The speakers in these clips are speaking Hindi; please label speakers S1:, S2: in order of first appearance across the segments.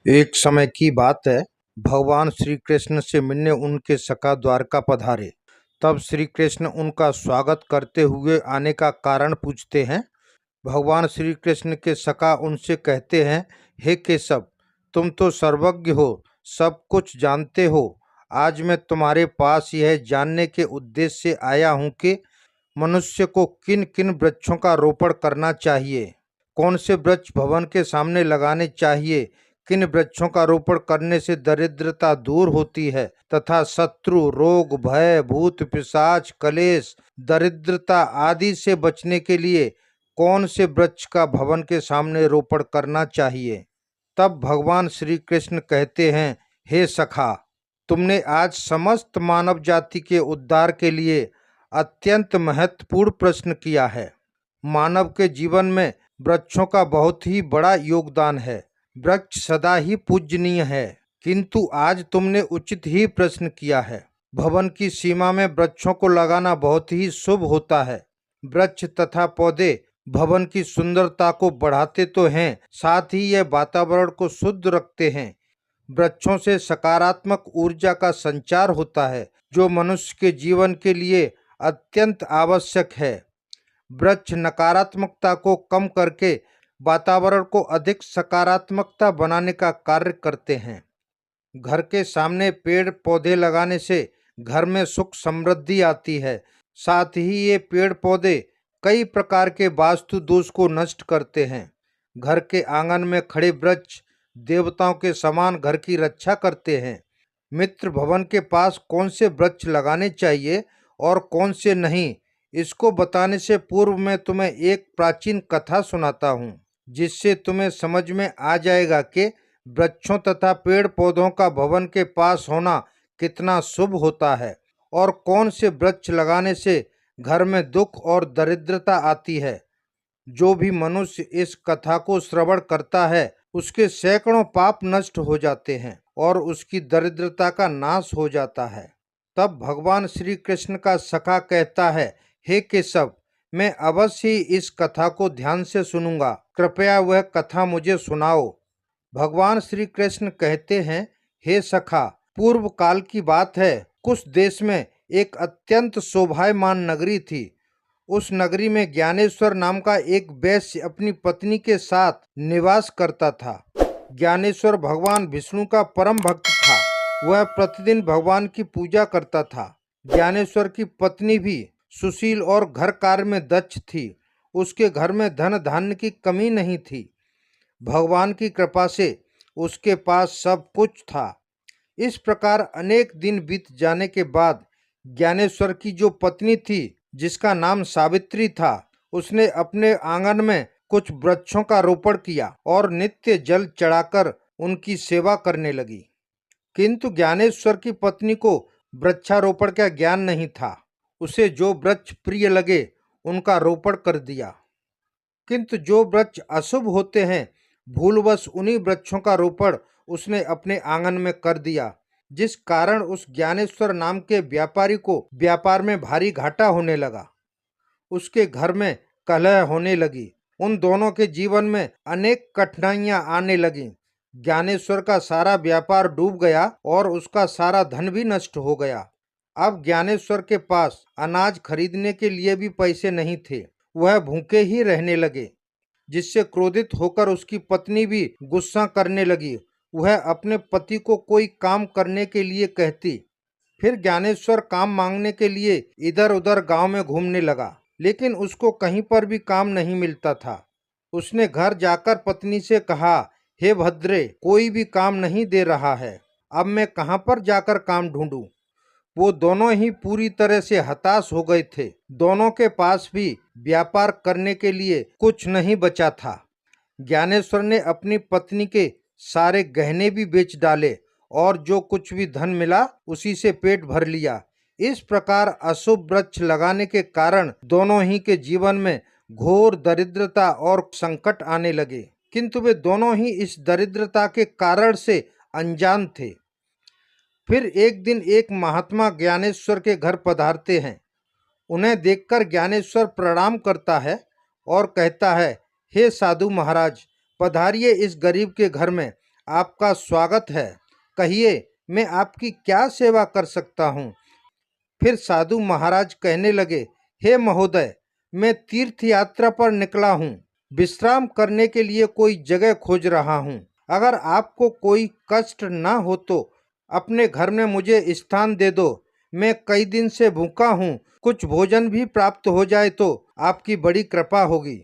S1: एक समय की बात है। भगवान श्री कृष्ण से मिलने उनके सखा द्वारका पधारे। तब श्री कृष्ण उनका स्वागत करते हुए आने का कारण पूछते हैं। भगवान श्री कृष्ण के सखा उनसे कहते हैं, हे केशव, तुम तो सर्वज्ञ हो, सब कुछ जानते हो। आज मैं तुम्हारे पास यह जानने के उद्देश्य से आया हूँ कि मनुष्य को किन किन वृक्षों का रोपण करना चाहिए, कौन से वृक्ष भवन के सामने लगाने चाहिए, किन वृक्षों का रोपण करने से दरिद्रता दूर होती है तथा शत्रु, रोग, भय, भूत, पिशाच, कलेश, दरिद्रता आदि से बचने के लिए कौन से वृक्ष का भवन के सामने रोपण करना चाहिए। तब भगवान श्री कृष्ण कहते हैं, हे सखा, तुमने आज समस्त मानव जाति के उद्धार के लिए अत्यंत महत्वपूर्ण प्रश्न किया है। मानव के जीवन में वृक्षों का बहुत ही बड़ा योगदान है। वृक्ष सदा ही पूजनीय है, किंतु आज तुमने उचित ही प्रश्न किया है। भवन की सीमा में वृक्षों को लगाना बहुत ही शुभ होता है। वृक्ष तथा पौधे भवन की सुंदरता को बढ़ाते तो हैं, साथ ही यह वातावरण को शुद्ध रखते हैं। वृक्षों से सकारात्मक ऊर्जा का संचार होता है, जो मनुष्य के जीवन के लिए अत्यंत आवश्यक है। वृक्ष नकारात्मकता को कम करके वातावरण को अधिक सकारात्मकता बनाने का कार्य करते हैं। घर के सामने पेड़ पौधे लगाने से घर में सुख समृद्धि आती है। साथ ही ये पेड़ पौधे कई प्रकार के वास्तु दोष को नष्ट करते हैं। घर के आंगन में खड़े वृक्ष देवताओं के समान घर की रक्षा करते हैं। मित्र भवन के पास कौन से वृक्ष लगाने चाहिए और कौन से नहीं, इसको बताने से पूर्व मैं तुम्हें एक प्राचीन कथा सुनाता हूँ, जिससे तुम्हें समझ में आ जाएगा कि वृक्षों तथा पेड़ पौधों का भवन के पास होना कितना शुभ होता है और कौन से वृक्ष लगाने से घर में दुख और दरिद्रता आती है। जो भी मनुष्य इस कथा को श्रवण करता है, उसके सैकड़ों पाप नष्ट हो जाते हैं और उसकी दरिद्रता का नाश हो जाता है। तब भगवान श्री कृष्ण का सखा कहता है, हे केशव, मैं अवश्य ही इस कथा को ध्यान से सुनूंगा, कृपया वह कथा मुझे सुनाओ। भगवान श्री कृष्ण कहते हैं, हे सखा, पूर्व काल की बात है। कुछ देश में एक अत्यंत शोभायमान नगरी थी। उस नगरी में ज्ञानेश्वर नाम का एक वैश्य अपनी पत्नी के साथ निवास करता था। ज्ञानेश्वर भगवान विष्णु का परम भक्त था। वह प्रतिदिन भगवान की पूजा करता था। ज्ञानेश्वर की पत्नी भी सुशील और घर कार्य में दक्ष थी। उसके घर में धन धान्य की कमी नहीं थी। भगवान की कृपा से उसके पास सब कुछ था। इस प्रकार अनेक दिन बीत जाने के बाद ज्ञानेश्वर की जो पत्नी थी, जिसका नाम सावित्री था, उसने अपने आंगन में कुछ वृक्षों का रोपण किया और नित्य जल चढ़ाकर उनकी सेवा करने लगी। किंतु ज्ञानेश्वर की पत्नी को वृक्षारोपण का ज्ञान नहीं था। उसे जो वृक्ष प्रिय लगे उनका रोपण कर दिया, किंतु जो वृक्ष अशुभ होते हैं, भूलवश उन्हीं वृक्षों का रोपण उसने अपने आंगन में कर दिया, जिस कारण उस ज्ञानेश्वर नाम के व्यापारी को व्यापार में भारी घाटा होने लगा। उसके घर में कलह होने लगी। उन दोनों के जीवन में अनेक कठिनाइयां आने लगीं। ज्ञानेश्वर का सारा व्यापार डूब गया और उसका सारा धन भी नष्ट हो गया। अब ज्ञानेश्वर के पास अनाज खरीदने के लिए भी पैसे नहीं थे। वह भूखे ही रहने लगे, जिससे क्रोधित होकर उसकी पत्नी भी गुस्सा करने लगी। वह अपने पति को कोई काम करने के लिए कहती। फिर ज्ञानेश्वर काम मांगने के लिए इधर उधर गांव में घूमने लगा, लेकिन उसको कहीं पर भी काम नहीं मिलता था। उसने घर जाकर पत्नी से कहा, हे भद्रे, कोई भी काम नहीं दे रहा है, अब मैं कहाँ पर जाकर काम ढूंढूं। वो दोनों ही पूरी तरह से हताश हो गए थे। दोनों के पास भी व्यापार करने के लिए कुछ नहीं बचा था। ज्ञानेश्वर ने अपनी पत्नी के सारे गहने भी बेच डाले और जो कुछ भी धन मिला उसी से पेट भर लिया। इस प्रकार अशुभ वृक्ष लगाने के कारण दोनों ही के जीवन में घोर दरिद्रता और संकट आने लगे, किंतु वे दोनों ही इस दरिद्रता के कारण से अनजान थे। फिर एक दिन एक महात्मा ज्ञानेश्वर के घर पधारते हैं। उन्हें देखकर ज्ञानेश्वर प्रणाम करता है और कहता है, हे साधु महाराज, पधारिए इस गरीब के घर में, आपका स्वागत है। कहिए, मैं आपकी क्या सेवा कर सकता हूँ? फिर साधु महाराज कहने लगे, हे महोदय, मैं तीर्थ यात्रा पर निकला हूँ। विश्राम करने के लिए कोई जगह खोज रहा हूँ। अगर आपको कोई कष्ट ना हो तो अपने घर में मुझे स्थान दे दो। मैं कई दिन से भूखा हूँ। कुछ भोजन भी प्राप्त हो जाए तो आपकी बड़ी कृपा होगी।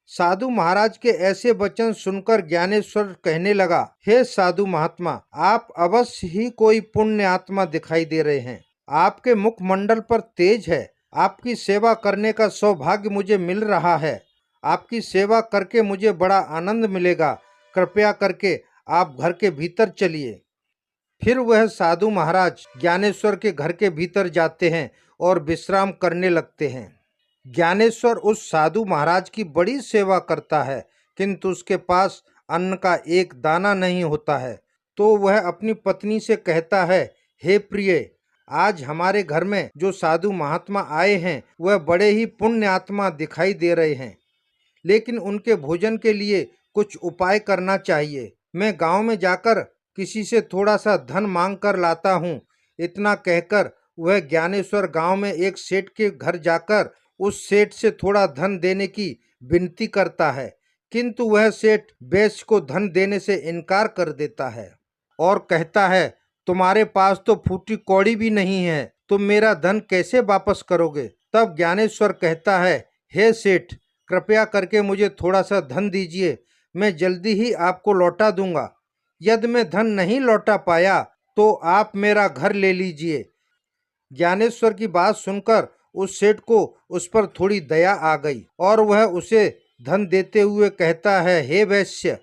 S1: साधु महाराज के ऐसे वचन सुनकर ज्ञानेश्वर कहने लगा, हे साधु महात्मा, आप अवश्य ही कोई पुण्य आत्मा दिखाई दे रहे हैं। आपके मुखमंडल पर तेज है। आपकी सेवा करने का सौभाग्य मुझे मिल रहा है। आपकी सेवा करके मुझे बड़ा आनंद मिलेगा। कृपया करके आप घर के भीतर चलिए। फिर वह साधु महाराज ज्ञानेश्वर के घर के भीतर जाते हैं और विश्राम करने लगते हैं। ज्ञानेश्वर उस साधु महाराज की बड़ी सेवा करता है, किंतु उसके पास अन्न का एक दाना नहीं होता है। तो वह अपनी पत्नी से कहता है, हे प्रिय, आज हमारे घर में जो साधु महात्मा आए हैं वह बड़े ही पुण्य आत्मा दिखाई दे रहे हैं, लेकिन उनके भोजन के लिए कुछ उपाय करना चाहिए। मैं गांव में जाकर किसी से थोड़ा सा धन मांग कर लाता हूँ। इतना कहकर वह ज्ञानेश्वर गांव में एक सेठ के घर जाकर उस सेठ से थोड़ा धन देने की विनती करता है, किंतु वह सेठ वैश्य को धन देने से इनकार कर देता है और कहता है, तुम्हारे पास तो फूटी कौड़ी भी नहीं है, तुम मेरा धन कैसे वापस करोगे? तब ज्ञानेश्वर कहता है, हे सेठ, कृपया करके मुझे थोड़ा सा धन दीजिए, मैं जल्दी ही आपको लौटा दूंगा। यदि मैं धन नहीं लौटा पाया तो आप मेरा घर ले लीजिए। ज्ञानेश्वर की बात सुनकर उस सेठ को उस पर थोड़ी दया आ गई और वह उसे धन देते हुए कहता है, हे वैश्य,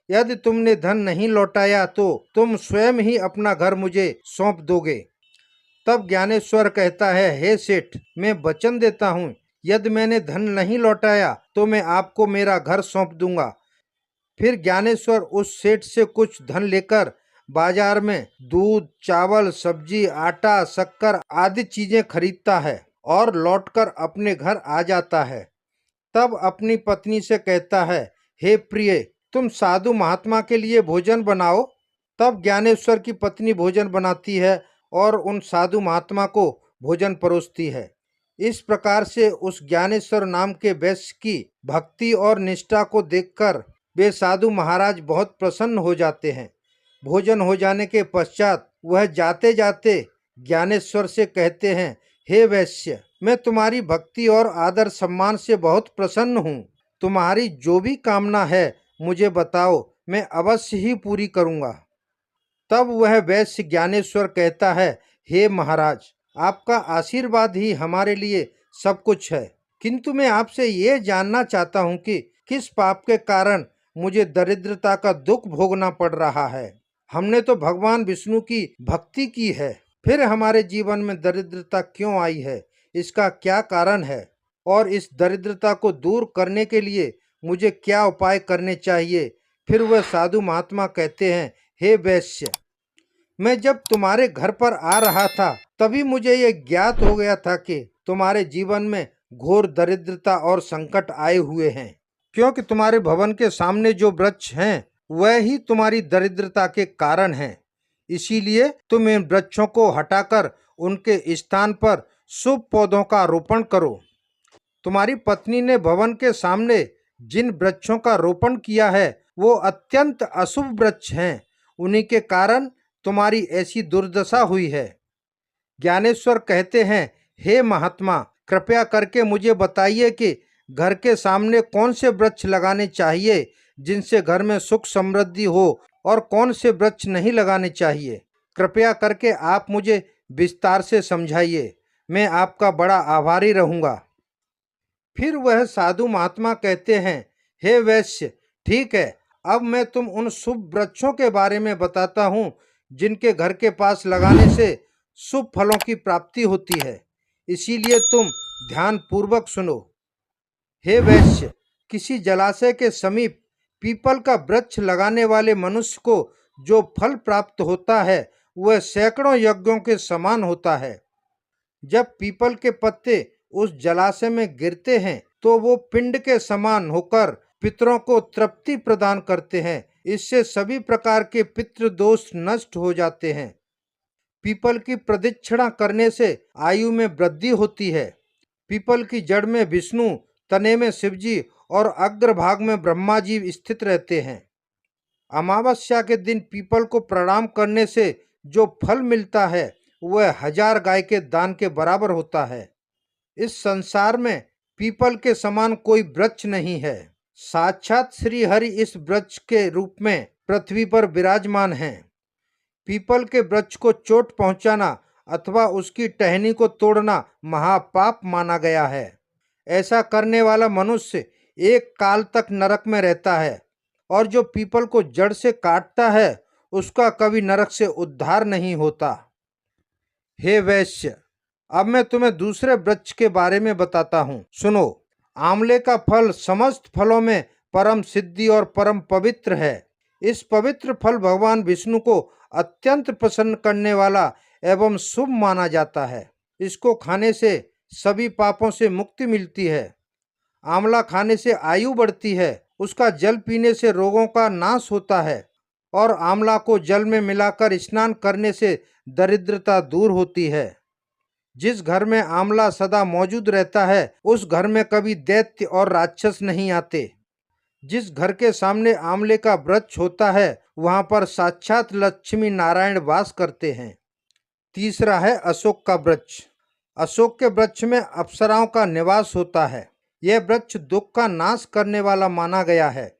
S1: यदि तुमने धन नहीं लौटाया तो तुम स्वयं ही अपना घर मुझे सौंप दोगे। तब ज्ञानेश्वर कहता है, हे सेठ, मैं वचन देता हूँ, यदि मैंने धन नहीं लौटाया तो मैं आपको मेरा घर सौंप दूंगा। फिर ज्ञानेश्वर उस सेठ से कुछ धन लेकर बाजार में दूध, चावल, सब्जी, आटा, शक्कर आदि चीजें खरीदता है और लौटकर अपने घर आ जाता है। तब अपनी पत्नी से कहता है, हे प्रिय, तुम साधु महात्मा के लिए भोजन बनाओ। तब ज्ञानेश्वर की पत्नी भोजन बनाती है और उन साधु महात्मा को भोजन परोसती है। इस प्रकार से उस ज्ञानेश्वर नाम के वैश्य की भक्ति और निष्ठा को देखकर वे साधु महाराज बहुत प्रसन्न हो जाते हैं। भोजन हो जाने के पश्चात वह जाते जाते ज्ञानेश्वर से कहते हैं, हे वैश्य, मैं तुम्हारी भक्ति और आदर सम्मान से बहुत प्रसन्न हूँ। तुम्हारी जो भी कामना है मुझे बताओ, मैं अवश्य ही पूरी करूँगा। तब वह वैश्य ज्ञानेश्वर कहता है, हे महाराज, आपका आशीर्वाद ही हमारे लिए सब कुछ है, किंतु मैं आपसे ये जानना चाहता हूँ कि किस पाप के कारण मुझे दरिद्रता का दुख भोगना पड़ रहा है। हमने तो भगवान विष्णु की भक्ति की है, फिर हमारे जीवन में दरिद्रता क्यों आई है? इसका क्या कारण है? और इस दरिद्रता को दूर करने के लिए मुझे क्या उपाय करने चाहिए? फिर वह साधु महात्मा कहते हैं, हे वैश्य, मैं जब तुम्हारे घर पर आ रहा था तभी मुझे ये ज्ञात हो गया था कि तुम्हारे जीवन में घोर दरिद्रता और संकट आए हुए हैं, क्योंकि तुम्हारे भवन के सामने जो वृक्ष हैं वह ही तुम्हारी दरिद्रता के कारण हैं। इसीलिए तुम इन वृक्षों को हटाकर उनके स्थान पर शुभ पौधों का रोपण करो। तुम्हारी पत्नी ने भवन के सामने जिन वृक्षों का रोपण किया है वो अत्यंत अशुभ वृक्ष हैं, उन्हीं के कारण तुम्हारी ऐसी दुर्दशा हुई है। ज्ञानेश्वर कहते हैं, हे महात्मा, कृपया करके मुझे बताइए कि घर के सामने कौन से वृक्ष लगाने चाहिए जिनसे घर में सुख समृद्धि हो और कौन से वृक्ष नहीं लगाने चाहिए। कृपया करके आप मुझे विस्तार से समझाइए, मैं आपका बड़ा आभारी रहूँगा। फिर वह साधु महात्मा कहते हैं, हे वैश्य, ठीक है, अब मैं तुम उन शुभ वृक्षों के बारे में बताता हूँ जिनके घर के पास लगाने से शुभ फलों की प्राप्ति होती है, इसीलिए तुम ध्यान पूर्वक सुनो। हे वैश्य, किसी जलाशय के समीप पीपल का वृक्ष लगाने वाले मनुष्य को जो फल प्राप्त होता है वह सैकड़ों यज्ञों के समान होता है। जब पीपल के पत्ते उस जलाशय में गिरते हैं तो वो पिंड के समान होकर पितरों को तृप्ति प्रदान करते हैं। इससे सभी प्रकार के पितृदोष नष्ट हो जाते हैं। पीपल की प्रदक्षिणा करने से आयु में वृद्धि होती है। पीपल की जड़ में विष्णु, तने में शिवजी और अग्रभाग में ब्रह्मा जी स्थित रहते हैं। अमावस्या के दिन पीपल को प्रणाम करने से जो फल मिलता है वह 1000 गाय के दान के बराबर होता है। इस संसार में पीपल के समान कोई वृक्ष नहीं है। साक्षात श्री हरि इस वृक्ष के रूप में पृथ्वी पर विराजमान हैं। पीपल के वृक्ष को चोट पहुंचाना अथवा उसकी टहनी को तोड़ना महापाप माना गया है। ऐसा करने वाला मनुष्य एक काल तक नरक में रहता है और जो पीपल को जड़ से काटता है उसका कभी नरक से उद्धार नहीं होता। हे वैश्य, अब मैं तुम्हें दूसरे वृक्ष के बारे में बताता हूँ, सुनो। आंवले का फल समस्त फलों में परम सिद्धि और परम पवित्र है। इस पवित्र फल भगवान विष्णु को अत्यंत प्रसन्न करने वाला एवं शुभ माना जाता है। इसको खाने से सभी पापों से मुक्ति मिलती है। आंवला खाने से आयु बढ़ती है। उसका जल पीने से रोगों का नाश होता है और आंवला को जल में मिलाकर स्नान करने से दरिद्रता दूर होती है। जिस घर में आंवला सदा मौजूद रहता है उस घर में कभी दैत्य और राक्षस नहीं आते। जिस घर के सामने आंवले का वृक्ष होता है वहां पर साक्षात लक्ष्मी नारायण वास करते हैं। तीसरा है अशोक का वृक्ष। अशोक के वृक्ष में अप्सराओं का निवास होता है। यह वृक्ष दुख का नाश करने वाला माना गया है।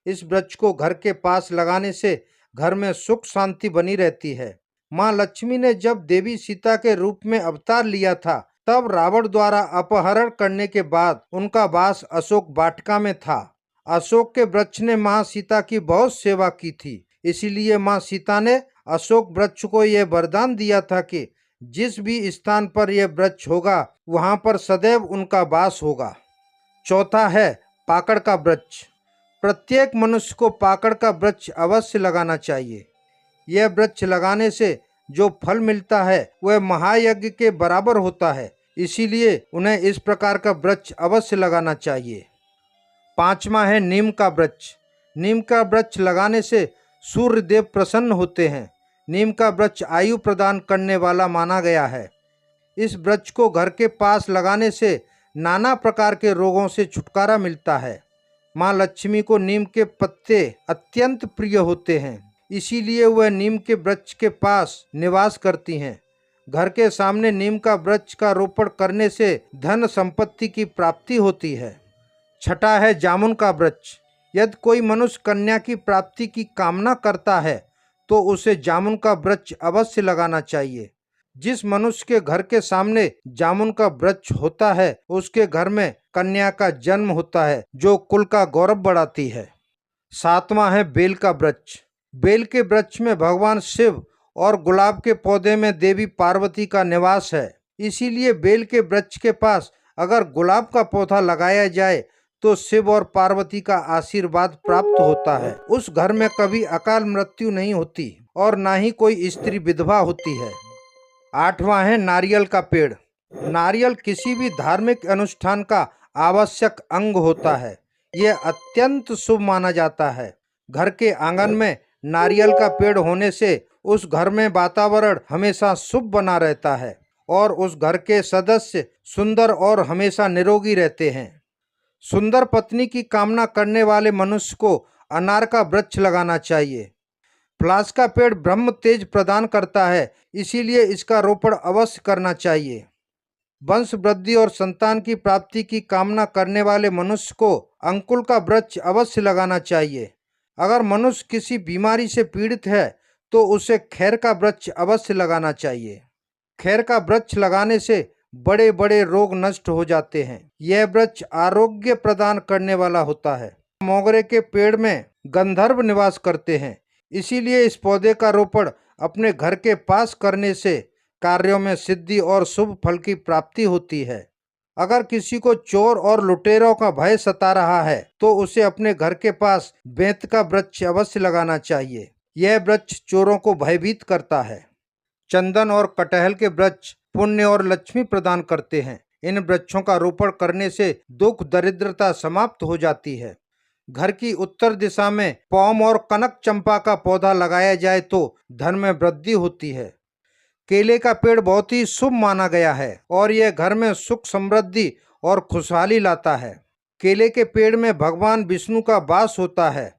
S1: इस वृक्ष को घर के पास लगाने से घर में सुख शांति बनी रहती है। माँ लक्ष्मी ने जब देवी सीता के रूप में अवतार लिया था तब रावण द्वारा अपहरण करने के बाद उनका वास अशोक वाटिका में था। अशोक के वृक्ष ने माँ सीता की बहुत सेवा की थी, इसीलिए माँ सीता ने अशोक वृक्ष को यह वरदान दिया था कि जिस भी स्थान पर यह वृक्ष होगा वहां पर सदैव उनका वास होगा। चौथा है पाकड़ का वृक्ष। प्रत्येक मनुष्य को पाकड़ का वृक्ष अवश्य लगाना चाहिए। यह वृक्ष लगाने से जो फल मिलता है वह महायज्ञ के बराबर होता है, इसीलिए उन्हें इस प्रकार का वृक्ष अवश्य लगाना चाहिए। पांचवा है नीम का वृक्ष। नीम का वृक्ष लगाने से सूर्य देव प्रसन्न होते हैं। नीम का वृक्ष आयु प्रदान करने वाला माना गया है। इस वृक्ष को घर के पास लगाने से नाना प्रकार के रोगों से छुटकारा मिलता है। माँ लक्ष्मी को नीम के पत्ते अत्यंत प्रिय होते हैं, इसीलिए वह नीम के वृक्ष के पास निवास करती हैं। घर के सामने नीम का वृक्ष का रोपण करने से धन संपत्ति की प्राप्ति होती है। छठा है जामुन का वृक्ष। यदि कोई मनुष्य कन्या की प्राप्ति की कामना करता है तो उसे जामुन का वृक्ष अवश्य लगाना चाहिए। जिस मनुष्य के घर के सामने जामुन का वृक्ष होता है उसके घर में कन्या का जन्म होता है जो कुल का गौरव बढ़ाती है। सातवां है बेल का वृक्ष। बेल के वृक्ष में भगवान शिव और गुलाब के पौधे में देवी पार्वती का निवास है, इसीलिए बेल के वृक्ष के पास अगर गुलाब का पौधा लगाया जाए तो शिव और पार्वती का आशीर्वाद प्राप्त होता है। उस घर में कभी अकाल मृत्यु नहीं होती और ना ही कोई स्त्री विधवा होती है। आठवां है नारियल का पेड़। नारियल किसी भी धार्मिक अनुष्ठान का आवश्यक अंग होता है। यह अत्यंत शुभ माना जाता है। घर के आंगन में नारियल का पेड़ होने से उस घर में वातावरण हमेशा शुभ बना रहता है और उस घर के सदस्य सुंदर और हमेशा निरोगी रहते हैं। सुंदर पत्नी की कामना करने वाले मनुष्य को अनार का वृक्ष लगाना चाहिए। पलाश का पेड़ ब्रह्म तेज प्रदान करता है, इसीलिए इसका रोपण अवश्य करना चाहिए। वंश वृद्धि और संतान की प्राप्ति की कामना करने वाले मनुष्य को अंकुल का वृक्ष अवश्य लगाना चाहिए। अगर मनुष्य किसी बीमारी से पीड़ित है तो उसे खैर का वृक्ष अवश्य लगाना चाहिए। खैर का वृक्ष लगाने से बड़े बड़े रोग नष्ट हो जाते हैं। यह वृक्ष आरोग्य प्रदान करने वाला होता है। मोगरे के पेड़ में गंधर्व निवास करते हैं, इसीलिए इस पौधे का रोपण अपने घर के पास करने से कार्यों में सिद्धि और शुभ फल की प्राप्ति होती है। अगर किसी को चोर और लुटेरों का भय सता रहा है तो उसे अपने घर के पास बेंत का वृक्ष अवश्य लगाना चाहिए। यह वृक्ष चोरों को भयभीत करता है। चंदन और कटहल के वृक्ष पुण्य और लक्ष्मी प्रदान करते हैं। इन वृक्षों का रोपण करने से दुख दरिद्रता समाप्त हो जाती है। घर की उत्तर दिशा में पौम और कनक चंपा का पौधा लगाया जाए तो धन में वृद्धि होती है। केले का पेड़ बहुत ही शुभ माना गया है और यह घर में सुख समृद्धि और खुशहाली लाता है। केले के पेड़ में भगवान विष्णु का वास होता है।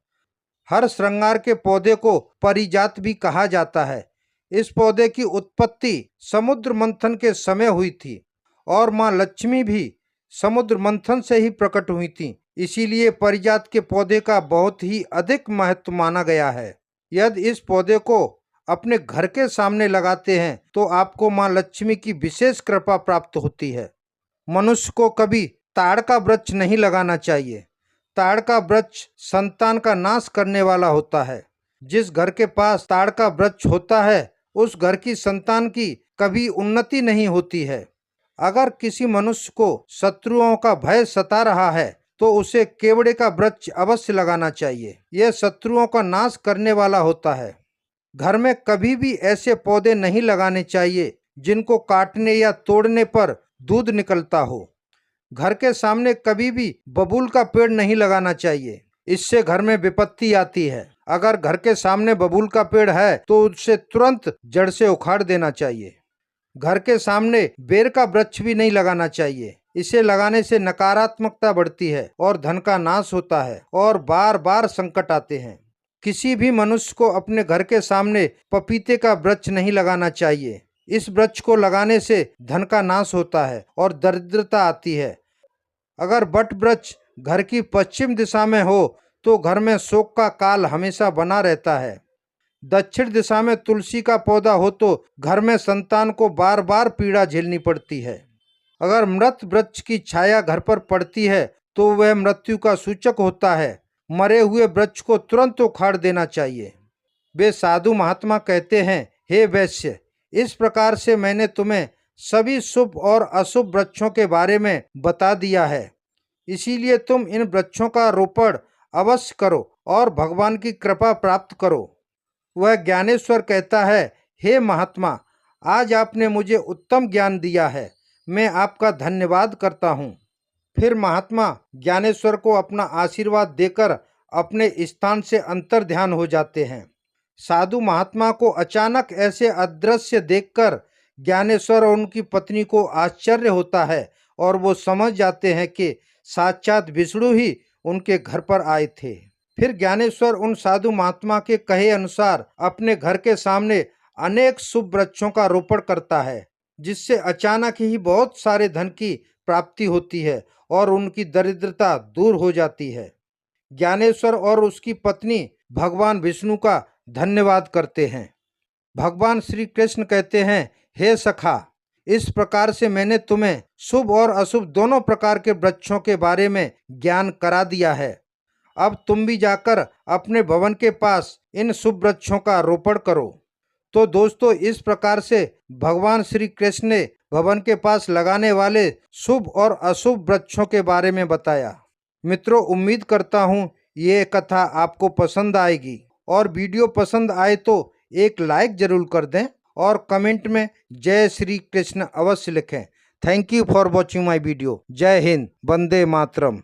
S1: हर श्रृंगार के पौधे को पारिजात भी कहा जाता है। इस पौधे की उत्पत्ति समुद्र मंथन के समय हुई थी और माँ लक्ष्मी भी समुद्र मंथन से ही प्रकट हुई थी। इसीलिए पारिजात के पौधे का बहुत ही अधिक महत्व माना गया है। यदि इस पौधे को अपने घर के सामने लगाते हैं तो आपको माँ लक्ष्मी की विशेष कृपा प्राप्त होती है। मनुष्य को कभी ताड़ का वृक्ष नहीं लगाना चाहिए। ताड़ का वृक्ष संतान का नाश करने वाला होता है। जिस घर के पास ताड़ का वृक्ष होता है उस घर की संतान की कभी उन्नति नहीं होती है। अगर किसी मनुष्य को शत्रुओं का भय सता रहा है तो उसे केवड़े का वृक्ष अवश्य लगाना चाहिए। यह शत्रुओं का नाश करने वाला होता है। घर में कभी भी ऐसे पौधे नहीं लगाने चाहिए जिनको काटने या तोड़ने पर दूध निकलता हो। घर के सामने कभी भी बबूल का पेड़ नहीं लगाना चाहिए, इससे घर में विपत्ति आती है। अगर घर के सामने बबूल का पेड़ है तो उसे तुरंत जड़ से उखाड़ देना चाहिए। घर के सामने बेर का वृक्ष भी नहीं लगाना चाहिए, इसे लगाने से नकारात्मकता बढ़ती है और धन का नाश होता है और बार बार संकट आते हैं। किसी भी मनुष्य को अपने घर के सामने पपीते का वृक्ष नहीं लगाना चाहिए। इस वृक्ष को लगाने से धन का नाश होता है और दरिद्रता आती है। अगर वट वृक्ष घर की पश्चिम दिशा में हो तो घर में शोक का काल हमेशा बना रहता है। दक्षिण दिशा में तुलसी का पौधा हो तो घर में संतान को बार बार पीड़ा झेलनी पड़ती है। अगर मृत वृक्ष की छाया घर पर पड़ती है तो वह मृत्यु का सूचक होता है। मरे हुए वृक्ष को तुरंत उखाड़ देना चाहिए। वे साधु महात्मा कहते हैं, हे वैश्य, इस प्रकार से मैंने तुम्हें सभी शुभ और अशुभ वृक्षों के बारे में बता दिया है। इसीलिए तुम इन वृक्षों का रोपण अवश्य करो और भगवान की कृपा प्राप्त करो। वह ज्ञानेश्वर कहता है, हे महात्मा, आज आपने मुझे उत्तम ज्ञान दिया है, मैं आपका धन्यवाद करता हूँ। फिर महात्मा ज्ञानेश्वर को अपना आशीर्वाद देकर अपने स्थान से अंतर ध्यान हो जाते हैं। साधु महात्मा को अचानक ऐसे अदृश्य देखकर ज्ञानेश्वर और उनकी पत्नी को आश्चर्य होता है और वो समझ जाते हैं कि साक्षात विष्णु ही उनके घर पर आए थे। फिर ज्ञानेश्वर उन साधु महात्मा के कहे अनुसार अपने घर के सामने अनेक शुभ वृक्षों का रोपण करता है, जिससे अचानक ही बहुत सारे धन की प्राप्ति होती है और उनकी दरिद्रता दूर हो जाती है। ज्ञानेश्वर और उसकी पत्नी भगवान विष्णु का धन्यवाद करते हैं। भगवान श्री कृष्ण कहते हैं, हे सखा, इस प्रकार से मैंने तुम्हें शुभ और अशुभ दोनों प्रकार के वृक्षों के बारे में ज्ञान करा दिया है। अब तुम भी जाकर अपने भवन के पास इन शुभ वृक्षों का रोपण करो। तो दोस्तों, इस प्रकार से भगवान श्री कृष्ण ने भवन के पास लगाने वाले शुभ और अशुभ वृक्षों के बारे में बताया। मित्रों, उम्मीद करता हूँ ये कथा आपको पसंद आएगी और वीडियो पसंद आए तो एक लाइक जरूर कर दें और कमेंट में जय श्री कृष्ण अवश्य लिखें। Thank you for watching my video. जय हिंद, वंदे मातरम।